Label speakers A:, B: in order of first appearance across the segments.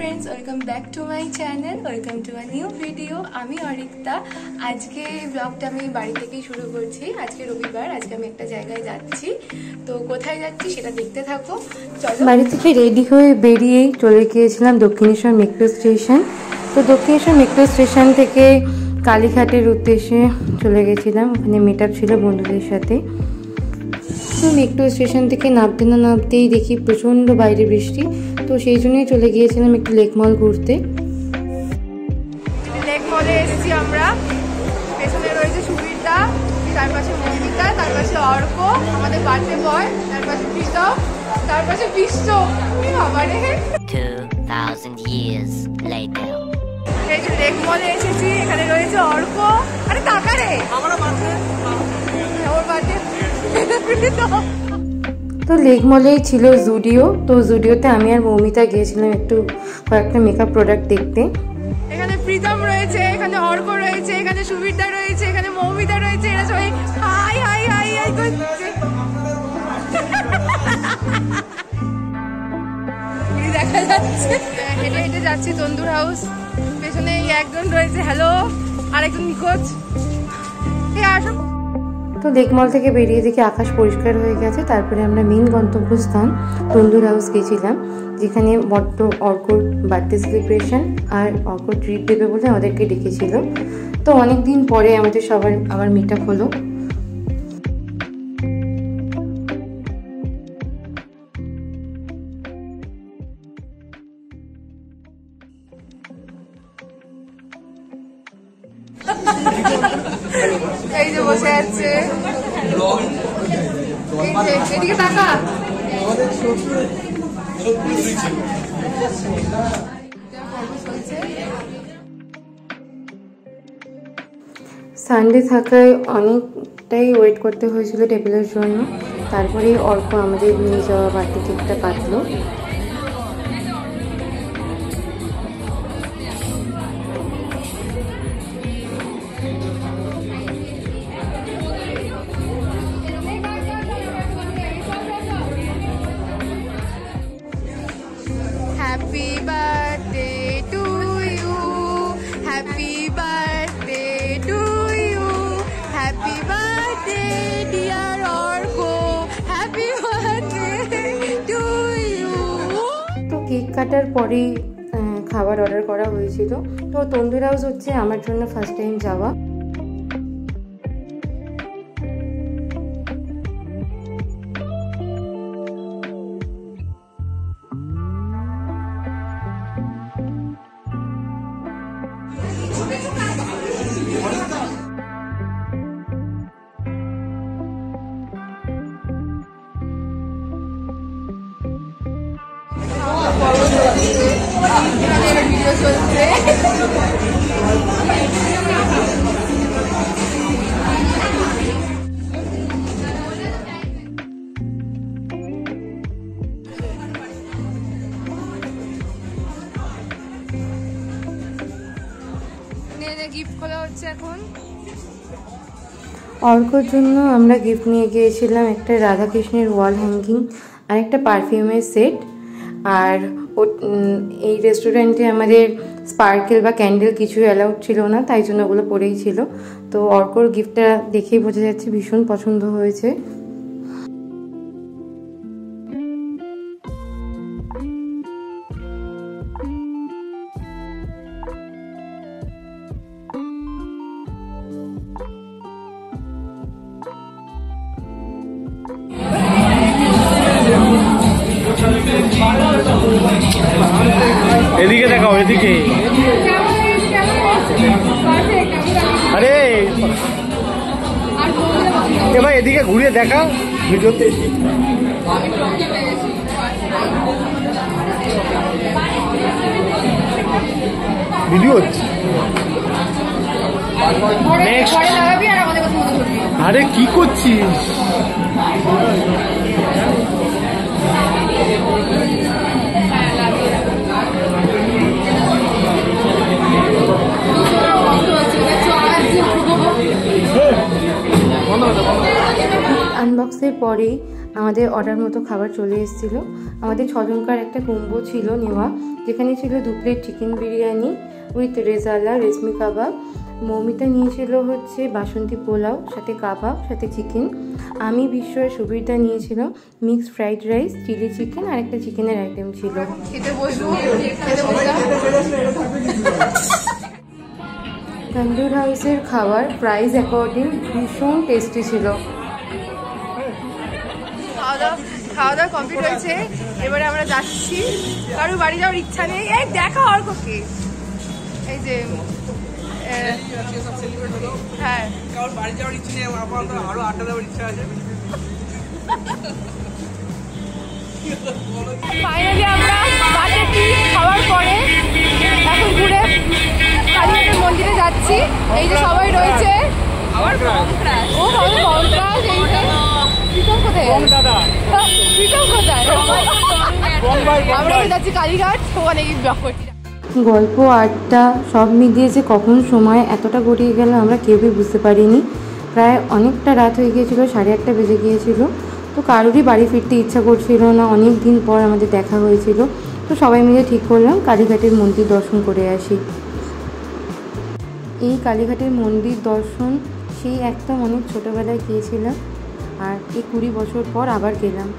A: Friends welcome back to my channel welcome to a new video आमी अरिक्ता आज के ब्लगटा আমি বাড়ি থেকেই শুরু করছি। আজকে রবিবার, আজকে আমি একটা জায়গায় যাচ্ছি, তো কোথায় যাচ্ছি সেটা দেখতে থাকো। চলো। বাড়ি থেকে রেডি হয়ে বেরিয়েই চলে গিয়েছিলাম দক্ষিণেশ্বর মেট্রো স্টেশন। তো দক্ষিণেশ্বর মেট্রো স্টেশন থেকে কালীঘাটের উদ্দেশ্যে চলে গেছিলাম, ওখানে মিট আপ ছিল বন্ধুদের সাথে। তো মেট্রো স্টেশন থেকে নামতে না নামতেই দেখি প্রচণ্ড বাইরে বৃষ্টি, তো সেই জন্যই চলে গিয়েছিলাম একটু লেক মল ঘুরতে। লেক মলে এসেছি আমরা, পেছনে রয়েছে সুবিধা, তার পাশে মৌমিতা, তার পাশে অর্ক আমাদের বার্থডে বয়, তার পাশে প্রীতম, তার পাশে বিশ্ব। বাবারে
B: 2000 years later
A: এই যে লেক মলে এসেছি, এখানে রয়েছে অর্ক। আরে টাকা রে আমার বার্থডে, ওর বার্থডে। তো লেক মলেই ছিল জুডিও, তো জুডিওতে আমি আর মৌমিতা গিয়েছিলাম একটু কয়েকটা মেকআপ প্রোডাক্ট দেখতে। এখানে প্রীতম রয়েছে, এখানে অর্ক রয়েছে, এখানে সুবিধা রয়েছে, এখানে মৌমিতা রয়েছে, এরা সবাই হাই হাই হাই হাই করছে। দেখা যাচ্ছে হেঁটে হেঁটে যাচ্ছি তন্দুর হাউস, পেছনে একজন রয়েছে হ্যালো, আর একজন নিখোঁজ। তো লেক মল থেকে বেরিয়ে দেখি আকাশ পরিষ্কার হয়ে গেছে। তারপরে আমরা মেন গন্তব্যস্থান তন্দুর হাউস গেছিলাম, যেখানে বড্ড অর্কর বার্থডে সেলিব্রেশন আর অর্ক ট্রিট দেবে বলে আমাদেরকে ডেকেছিল। তো অনেক দিন পরে আমাদের সবার আবার মিট আপ হলো। এই যে বসে আছে, এদিকে তাকা। সানডে থাকায় অনেকটাই ওয়েট করতে হয়েছিল টেবিলের জন্য। তারপরে অর্ক আমাদের নিয়ে যাওয়া বাড়তি কেকটা কাটলো। Happy birthday to you, happy birthday to you, happy birthday dear Orko, happy birthday to you. তো কেক কাটার পরেই খাবার অর্ডার করা হয়েছিল। তো তন্দুর হাউস হচ্ছে আমার জন্য ফার্স্ট টাইম যাওয়া। গিফট খোলা হচ্ছে এখন। অর্কর জন্য আমরা গিফট নিয়ে গিয়েছিলাম একটা রাধাকৃষ্ণের ওয়াল হ্যাঙ্গিং আর একটা পারফিউমের সেট। আর এই রেস্টুরেন্টে আমাদের স্পার্কেল বা ক্যান্ডেল কিছু অ্যালাউড ছিল না, তাই জন্য ওগুলো পরেই ছিল। তো অর্কর গিফটটা দেখেই বোঝা যাচ্ছে ভীষণ পছন্দ হয়েছে।
C: এদিকে দেখাও, এদিকে। আরে ভাই এদিকে ঘুরিয়ে দেখা ভিডিওতে। ভিডিও হচ্ছে। আরে কি করছিস?
A: আনবক্সের পরেই আমাদের অর্ডার মতো খাবার চলে এসেছিল। আমাদের 6 জনকার একটা কম্বো ছিল নেওয়া, যেখানে ছিল 2 plate chicken biryani with rezala reshmi kebab. Moumita নিয়েছিল হচ্ছে বাসন্তী পোলাও, সাথে কাবাব, সাথে চিকেন। আমি বিস্ময় সুবিরদা নিয়েছিল mixed fried rice, chilli chicken আর একটা চিকেনের আইটেম ছিল। খেতে বসবো, তন্দুর হাউসের খাবার প্রাইস অ্যাকর্ডিং ভীষণ টেস্টি ছিল। খাওয়া দাওয়া কমপ্লিট হয়েছে, এবারে আমরা যাচ্ছি। কারোর বাড়ি যাওয়ার ইচ্ছা নেই, এই দেখা অর্ককে, এই যে হ্যাঁ কারোর বাড়ি যাওয়ার ইচ্ছা নেই, আপাতত আরো আড্ডা দেওয়ার ইচ্ছা আছে। ফাইনালি আমরা বাজে টি খাওয়ার পরে এখন ঘুরে কালীঘাটের মন্দিরে যাচ্ছি। এই যে সবাই রয়েছে, আমার বম ক্রাশ, ও বম ক্রাশ। এই যে প্রীতম কোথায়, প্রীতম কোথায়, আমরা যাচ্ছি কালীঘাট, ওখানে গিয়ে ব্লগ করছি। গল্প আড্ডা সব মিলিয়ে যে কখন সময় এতটা গড়িয়ে গেল আমরা কেউই বুঝতে পারিনি। প্রায় অনেকটা রাত হয়ে গিয়েছিল, 8:30 বেজে গিয়েছিল। তো কারোরই বাড়ি ফিরতে ইচ্ছা করছিল না, অনেক দিন পর আমাদের দেখা হয়েছিল। তো সবাই মিলে ঠিক করলাম কালীঘাটের মন্দির দর্শন করে আসি। এই কালীঘাটের মন্দির দর্শন সেই একদম অনেক ছোটোবেলায় গিয়েছিলাম, আর এই 20 বছর পর আবার গেলাম।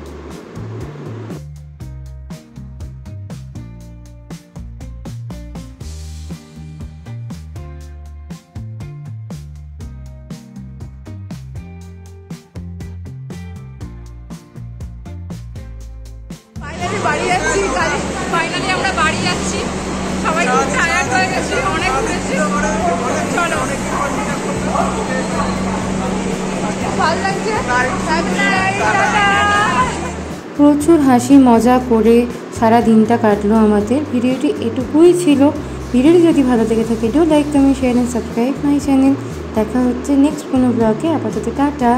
A: বাড়ি যাচ্ছি, ফাইনালি আমরা বাড়ি যাচ্ছি। সবাই খুব টায়ার্ড হয়ে গেছে, অনেক ঘুরেছি। চলো, ভালো লাগছে। প্রচুর হাসি মজা করে সারা দিনটা কাটলো আমাদের। ভিডিওটি এটুকুই ছিল। ভিডিওটি যদি ভালো লেগে থাকে do like, comment, share and subscribe my channel. দেখা হচ্ছে নেক্সট কোনো ব্লগে। আপাতত টাটা।